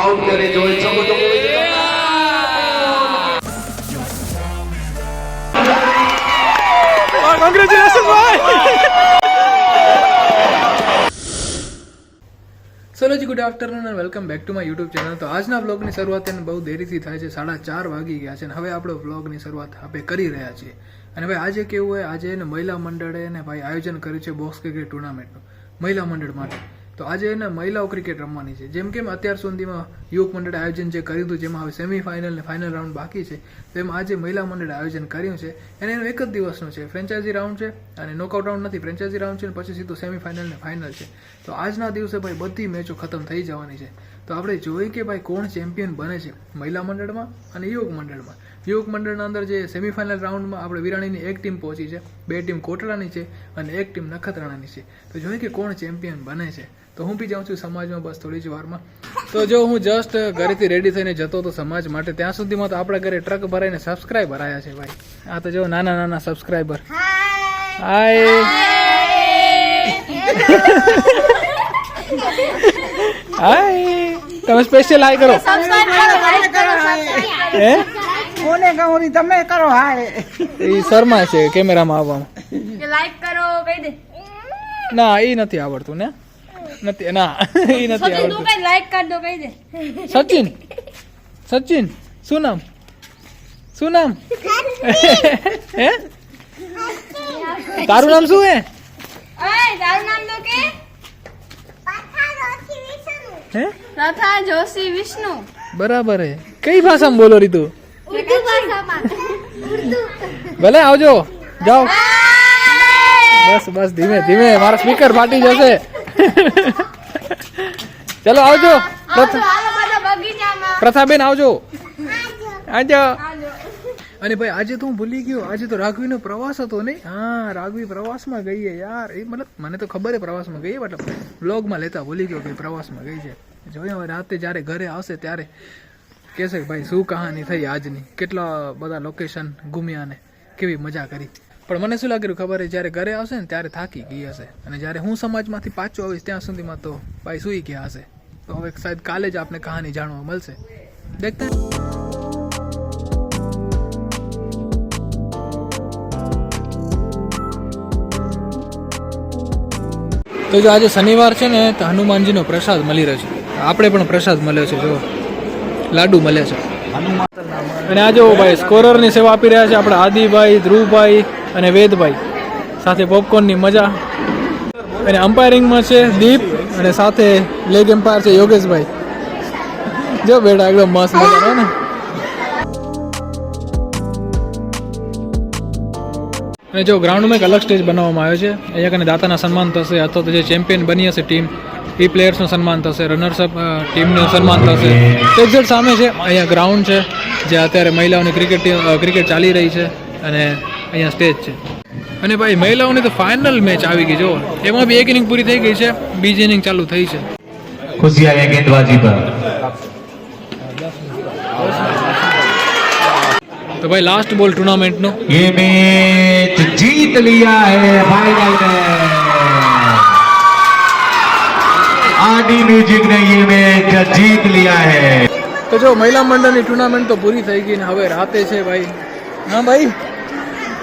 Out કરે જોઈ શકો છો. કોંગ્રેચ્યુલેશન ભાઈ. ચલો જી, good afternoon and welcome back to my YouTube channel. તો આજના બ્લોગની શરૂઆત એને બહુ દેરીથી થાય છે. 4:30 વાગી ગયા છે અને હવે આપણો બ્લોગની શરૂઆત આપણે કરી રહ્યા છીએ. અને ભાઈ આજે કેવું હોય, આજે એને મહિલા મંડળે ને ભાઈ આયોજન કર્યું છે બોક્સ ક્રિકેટ ટુર્નામેન્ટનું મહિલા મંડળ માટે. તો આજે એને મહિલાઓ ક્રિકેટ રમવાની છે. જેમ કેમ અત્યાર સુધીમાં યુવક મંડળે આયોજન જે કર્યું હતું, જેમાં હવે સેમીફાઇનલ ને ફાઇનલ રાઉન્ડ બાકી છે, તો એમાં આજે મહિલા મંડળે આયોજન કર્યું છે. અને એનું એક જ દિવસનું છે, ફ્રેન્ચાઇઝી રાઉન્ડ છે અને નોકઆઉટ રાઉન્ડ નથી, ફ્રેન્ચાઇઝી રાઉન્ડ છે અને પછી સીધું સેમીફાઇનલ ને ફાઇનલ છે. તો આજના દિવસે ભાઈ બધી મેચો ખતમ થઈ જવાની છે. તો આપણે જોઈએ કે ભાઈ કોણ ચેમ્પિયન બને છે મહિલા મંડળમાં અને યુવક મંડળમાં. યુવક મંડળના અંદર જે સેમીફાઇનલ રાઉન્ડમાં આપણે વિરાણીની એક ટીમ પહોંચી છે, 2 ટીમ કોટડાની છે અને 1 ટીમ નખત્રાણાની છે. તો જોઈએ કે કોણ ચેમ્પિયન બને છે. તો હું બી જાઉં છું સમાજમાં બસ થોડી જ વારમાં. તો જો હું જસ્ટ ઘરેથી રેડી થઈને જતો હતો સમાજ માટે, ત્યાં સુધીમાં તો આપણા ઘરે ટ્રક ભરાઈને સબસ્ક્રાઈબર આવ્યા છે ભાઈ. આ તો જો નાના નાના સબસ્ક્રાઈબર. હાય હાય, તમે સ્પેશિયલ હાય કરો. હે કોને કહું તમે કરો હાય. એ શર્મા છે કેમેરામાં આવવામાં. લાઈક કરો કહી દે. ના એ નથી આવડતું ને, નથી ના એ નથી આવડતું. કઈ લાઈક કર દો કહી દે. સચિન, સચિન શું નામ, શું નામ હે તારું નામ શું હે? ઓય તારું નામ તો કે હે રથા જોશી વિષ્ણુ. બરાબર હે. કઈ ભાષામાં બોલો રીતુ? ઉર્દુ ભાષામાં. ભલે આવજો, જાઓ. બસ બસ ધીમે ધીમે, મારા સ્પીકર ફાટી જશે. ચલો આવજો. હાલો બધા બગીચામાં. પ્રથાબેન આવજો. આવજો. અને ભાઈ આજે તો હું ભૂલી ગયો, આજે તો રાઘવીનો પ્રવાસ હતો નહીં? હા, રાઘવી પ્રવાસમાં ગઈ છે યાર. એ મતલબ મને તો ખબર છે પ્રવાસમાં ગઈ, મતલબ બ્લોગમાં લેતા ભૂલી ગયો કે પ્રવાસમાં ગઈ છે. જોઈએ હવે રાતે જ્યારે ઘરે આવશે ત્યારે કહેશે કે ભાઈ શું કહાની થઈ આજની, કેટલા બધા લોકેશન ઘૂમ્યા ને કેવી મજા કરી. પણ મને શું લાગ્યું ખબર છે, જ્યારે ઘરે આવશે ને ત્યારે થાકી ગઈ હશે, અને જ્યારે હું સમાજમાંથી પાછો આવીશ ત્યાં સુધીમાં તો ભાઈ સૂઈ ગયા હશે. તો હવે શાયદ કાલે જ આપને કહાની જાણવા મળશે. દેખતા તો જો આજે શનિવાર છે ને, તો હનુમાનજીનો પ્રસાદ મળી રહ્યો છે. આપણે પણ પ્રસાદ મળ્યો છે, જો લાડુ મળે છે. અને આ જો ભાઈ સ્કોરરની સેવા આપી રહ્યા છે આપણે આદિભાઈ, ધ્રુવભાઈ અને વેદભાઈ. સાથે પોપકોર્નની મજા. અને અમ્પાયરિંગમાં છે દીપ અને સાથે લેગ એમ્પાયર છે યોગેશભાઈ. જો બેટા એકદમ મસ્ત મજાનો ને. અને જો ગ્રાઉન્ડમાં એક અલગ સ્ટેજ બનાવવામાં આવ્યો છે. અહીંયા કને દાતાના સન્માન થશે, અથવા તો જે ચેમ્પિયન બની હશે ટીમ એ પ્લેયર્સનું સન્માન થશે, રનર્સઅપ ટીમનું સન્માન થશે. એક્ઝેક્ટ સામે છે અહીંયા ગ્રાઉન્ડ છે, જે અત્યારે મહિલાઓની ક્રિકેટ ચાલી રહી છે અને અહીંયા સ્ટેજ છે. અને ભાઈ મહિલાઓની તો ફાઇનલ મેચ આવી ગઈ. જો એમાં બી એક ઇનિંગ પૂરી થઈ ગઈ છે, બીજી ઇનિંગ ચાલુ થઈ છે. खुशी आई है गेंदबाजी पर. તો ભાઈ લાસ્ટ બોલ ટુર્નામેન્ટનો. ये मैच जीत लिया है फाइनल में. आदि म्यूजिक ने ये मैच जीत लिया है. તો જો મહિલા મંડળની ટુર્નામેન્ટ તો પૂરી થઈ ગઈ ને હવે રાતે છે ભાઈ. હા ભાઈ,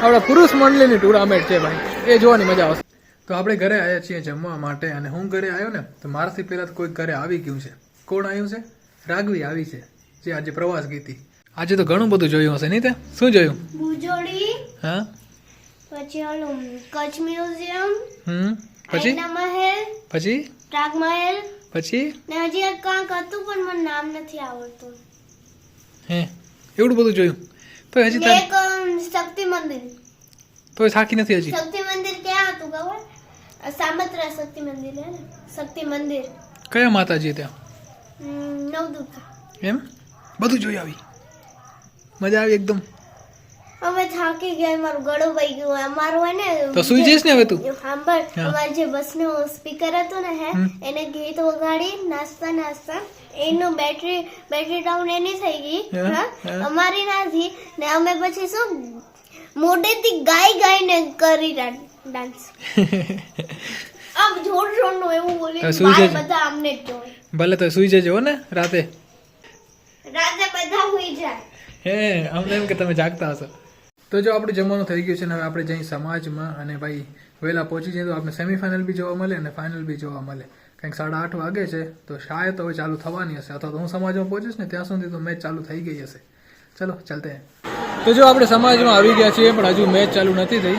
આપણા પુરુષ મંડળની ટુર્નામેન્ટ છે ભાઈ, એ જોવાની મજા આવશે. તો આપણે ઘરે આવ્યા છીએ જમવા માટે, અને હું ઘરે આવ્યો ને તો મારાથી પહેલા તો કોઈ ઘરે આવી ગયું છે. કોણ આવ્યું છે? રાઘવી આવી છે, જે આજે પ્રવાસ ગઈ હતી. આજે તો ઘણું બધું જોયું હશે નહીં? તે શું જોયું? ભુજોડી, હા, પછી ઓલું કચ્છ મ્યુઝિયમ, પછી મહેલ, પછી પ્રાગ મહેલ, પછી ને હજી એક કાંક હતું પણ મને નામ નથી આવડતું. હે એવું બધું જોયું? તો હજી ને તાર એક શક્તિ મંદિર. તો થાકી નથી હજી? શક્તિ મંદિર ક્યાં હતું ખબર? સામત્રા શક્તિ મંદિર હે ને, શક્તિ મંદિર કયા માતાજી ત્યાં? નવદુર્ગા. એમ બધું જોઈ આવી? મજા આવી એકદમ? અમે થાકી ગયા, મારું ગળું વહી ગયું. અમારું હે ને તો સુઈ જઈશ ને હવે તું? સાંભળ, હા. અમારું જે બસનું સ્પીકર હતું ને હે, એને ગીત વગાડી નાસ્તા નાસ્તા એનું બેટરી ડાઉન એની થઈ ગઈ. હા, હા, હા. અમારી નથી ને અમે પછી શું મોઢેથી ગાઈને કરી ડાન્સ. આમ જોર જોરનું એવું બોલી તો સુઈ જજે. બધા અમને જ જોવે. ભલે તો સુઈ જજો હો ને રાતે. બધા હોઈ જાય. હે અમને એમ કે તમે જાગતા હશો. તો જો આપણું જમવાનું થઈ ગયું છે ને હવે આપણે જઈ સમાજમાં અને ભાઈ વહેલા પહોંચી જઈએ તો આપણે સેમીફાઇનલ બી જોવા મળે અને ફાઇનલ બી જોવા મળે. કંઈક 8:30 વાગે છે તો શાયદ હવે ચાલુ થવાની હશે અથવા તો હું સમાજમાં પહોંચીશ ને ત્યાં સુધી તો મેચ ચાલુ થઈ ગઈ હશે. ચલો ચાલતે. તો જો આપણે સમાજમાં આવી ગયા છીએ પણ હજુ મેચ ચાલુ નથી થઈ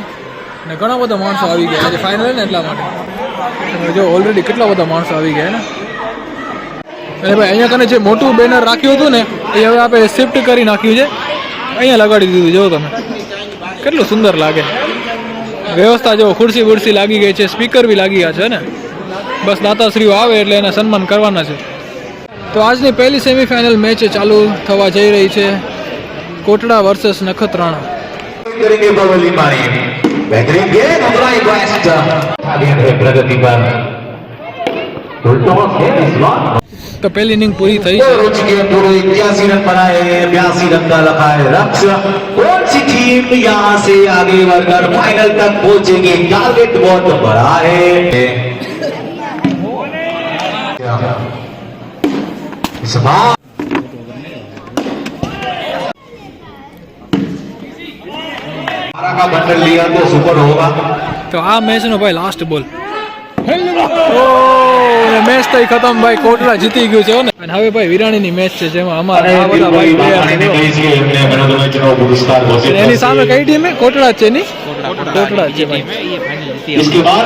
અને ઘણા બધા માણસો આવી ગયા આજે ફાઇનલ ને એટલા માટે. જો ઓલરેડી કેટલા બધા માણસો આવી ગયા ને. અને ભાઈ અહીંયા કને જે મોટું બેનર રાખ્યું હતું ને એ હવે આપણે શિફ્ટ કરી નાખ્યું છે, અહીંયા લગાડી દીધું. જો તમે કેટલું સુંદર લાગે. વ્યવસ્થા જો ખુરશી બુરશી લાગી ગઈ છે, સ્પીકર બી લાગી ગયા છે ને. બસ દાતાશ્રીઓ આવે એટલે એને સન્માન કરવાના છે. તો આજની પહેલી સેમીફાઇનલ મેચ ચાલુ થવા જઈ રહી છે, કોટડા વર્સેસ નખત્રાણા. करेंगे बबली मारी बेहतरीन गेम अगला वेस्ट आगे है प्रगति पर उल्टो है इस बार તો પહેલી ઇનિંગ પૂરી થઈ છે. रुच के पूरे 81 रन बनाए 82 रन का रखा है लक्ष्य. कौन सी टीम यहां से आगे बढ़कर फाइनल तक पहुंचेगी? टारगेट बहुत बड़ा है. इस बार का बंडल लिया तो सुपर होगा. તો આ મેચનો ભાઈ લાસ્ટ બોલ. મેચ થઈ ખતમ ભાઈ. કોટડા જીતી ગયું છે ને. અને હવે ભાઈ વિરાણીની મેચ છે જેમાં અમારા આ બધા ભાઈ player છે. અને એની સામે કઈ ટીમ છે? કોટડા જ છે ની. કોટડા જ છે ભાઈ. इसके बाद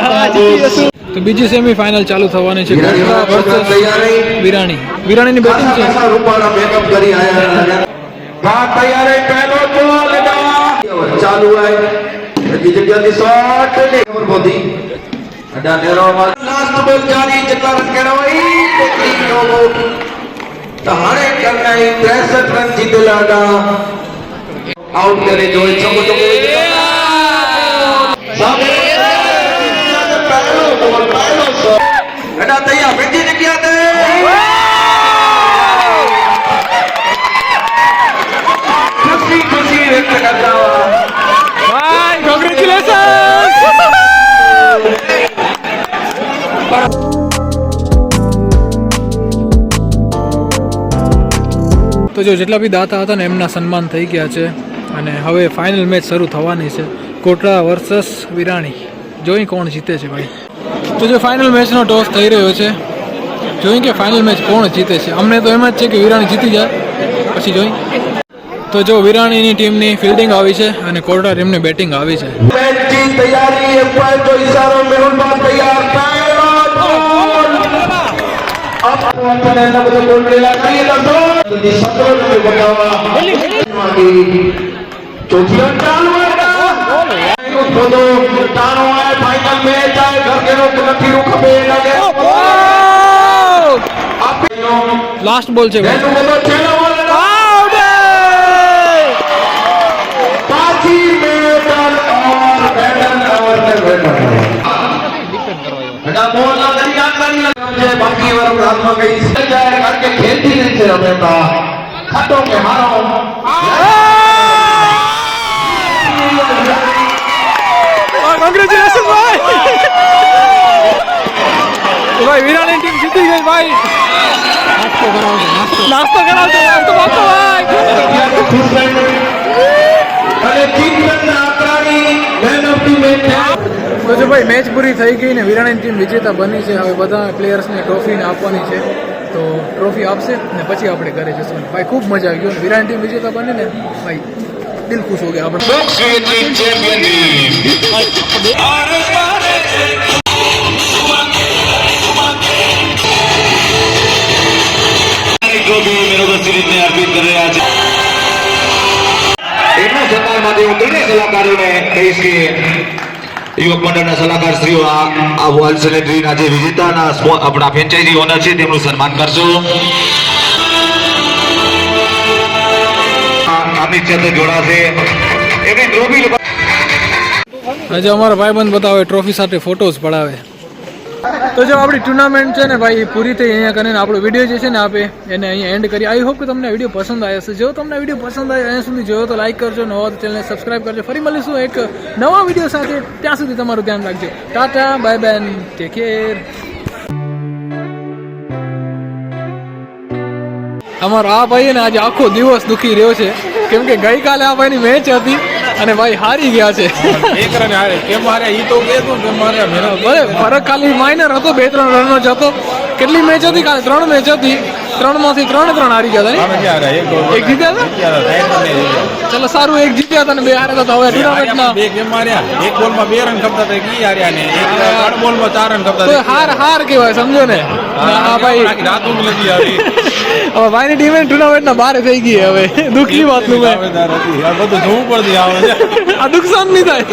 તો બીજી સેમીફાઇનલ ચાલુ થવાની છે, કોટડા વર્સસ વિરાણી. વિરાણીની બેટિંગ છે. રૂપાળા મેકઅપ કરી આયા. બાત તૈયાર है पहलो बॉल चालू है बड़ी जगह की शॉट ने खबर बोदी अड्डा नेरो लास्ट बॉल जारी जत्ता रन केरवाई तेरी नो तहारे करना है 63 रन जीतेलाडा आउट करे जो छको छको सामने पहलो शॉट अड्डा तैयार बड़ी जगह दे खुशी व्यक्त करता हुआ ભાઈ કોંગ્રેચ્યુલેશન. તો જો જેટલા બી દાતા હતા ને એમના સન્માન થઈ ગયા છે અને હવે ફાઇનલ મેચ શરૂ થવાની છે, કોટડા વર્સસ વિરાણી. જોઈ કોણ જીતે છે ભાઈ. તો જો ફાઇનલ મેચનો ટોસ થઈ રહ્યો છે, જોઈ કે ફાઇનલ મેચ કોણ જીતે છે. અમને તો એમ જ છે કે વિરાણી જીતી જાય, પછી જોઈ. તો જો વિરાણીની ટીમની ફિલ્ડિંગ આવી છે અને કોટડા ટીમની બેટિંગ આવી છે. मैच की तैयारी है पर जो इशारों में उनका तैयार पहला बॉल अब अपने नंबर को बोल ले लगाइए दोस्तों जल्दी 17 में बतावा चौथी रन चालू है तो टाणो है फाइनल मैच है घर के लोग નથી रुकबे लगे अब લાસ્ટ બોલ છે ભાઈ. बोलो चलो बाकी वालों हाथ में गई जाए करके खेलती नहीं से रमेगा खटों के हारो કોંગ્રેચ્યુલેશન ભાઈ. ભાઈ વિરાણી ટીમ જીતી ગઈ ભાઈ. નાસ્તો કરાવજો ભાઈ. खुश रहने અને જીતના આંકડાની મેન ઓફ ધી મેચ તો જો ભાઈ મેચ પૂરી થઈ ગઈ ને વિરાણીની ટીમ વિજેતા બની છે. હવે બધા પ્લેયર્સને ટ્રોફીને આપવાની છે, તો ટ્રોફી આપશે ને પછી આપણે ઘરે જશું. ભાઈ ખૂબ મજા આવી ગયો. વિરાણી ટીમ વિજેતા બની ને ભાઈ દિલ ખુશ હો ગયા આપણે. ટ્રોફી મેરોગર સિરીઝને અર્પિત કરી રહ્યા છે. એમના સન્માનમાં હું બંને કલાકારોને કહીશ કે યુવક મંડળના સલાહકાર શ્રીઓ આ વર્લ્ડ સેનેટરીના જે વિજેતાના આપણા ફ્રેન્ચાઇઝી ઓનર છે તેમનું સન્માન કરશો. અમિત સાથે જોડાશે એમની ટ્રોફી. આજે અમારા ભાઈબંધ બતાવે ટ્રોફી સાથે ફોટોઝ પડાવે. તો જો આપણી ટુર્નામેન્ટ છે ને ભાઈ પૂરી થઈ. અહીંયા કરીને આપણો વિડીયો જે છે ને આપે એને અહીંયા એન્ડ કરી. આઈ હોપ કે તમને વિડીયો પસંદ આવ્યો હશે. જો તમને વિડીયો પસંદ આવ્યો અહીંયા સુધી જોયો તો લાઈક કરજો, નવા તો ચેનલને સબસ્ક્રાઈબ કરજો. ફરી મળીશું એક નવા વિડીયો સાથે. ત્યાં સુધી તમારું ધ્યાન રાખજો. Tata bye bye, take care. અમારો આ ભાઈ ને આજે આખો દિવસ દુખી રહ્યો છે કેમ કે ગઈકાલે આ ભાઈની મેચ હતી અને ભાઈ હારી ગયા છે. એક રન હારે કેમ હારે ઈ તો કે તું કેમ હારે મેરા ભલે ફરક ખાલી માઇનર હતો, 2-3 રનનો જ હતો. કેટલી મેચ હતી કાલે? 3 મેચ હતી, 3 માંથી 3 હારી ગયા હતા. આમે ક્યાં હારે એક જીત્યા હતા. ચલો સારું, એક જીત્યા હતા ને 2 હાર્યા હતા. તો હવે ટુર્નામેન્ટના બે કેમ માર્યા? એક બોલમાં 2 રન ખપતા હતા, ઈ હાર્યા ને એક 3 બોલમાં 4 રન ખપતા તો હતા. હાર કહેવાય, સમજો ને. હા ભાઈ, આખી રાત ઊંઘ નથી આવી. હવે ભાઈની ટીમ ટુર્નામેન્ટના બહાર થઈ ગઈ. હવે દુઃખની વાતનું ભાઈ, દાવેદાર હતી. આ બધું જોવું પડતી આવે છે. આ દુઃખ સહન નહીં થાય.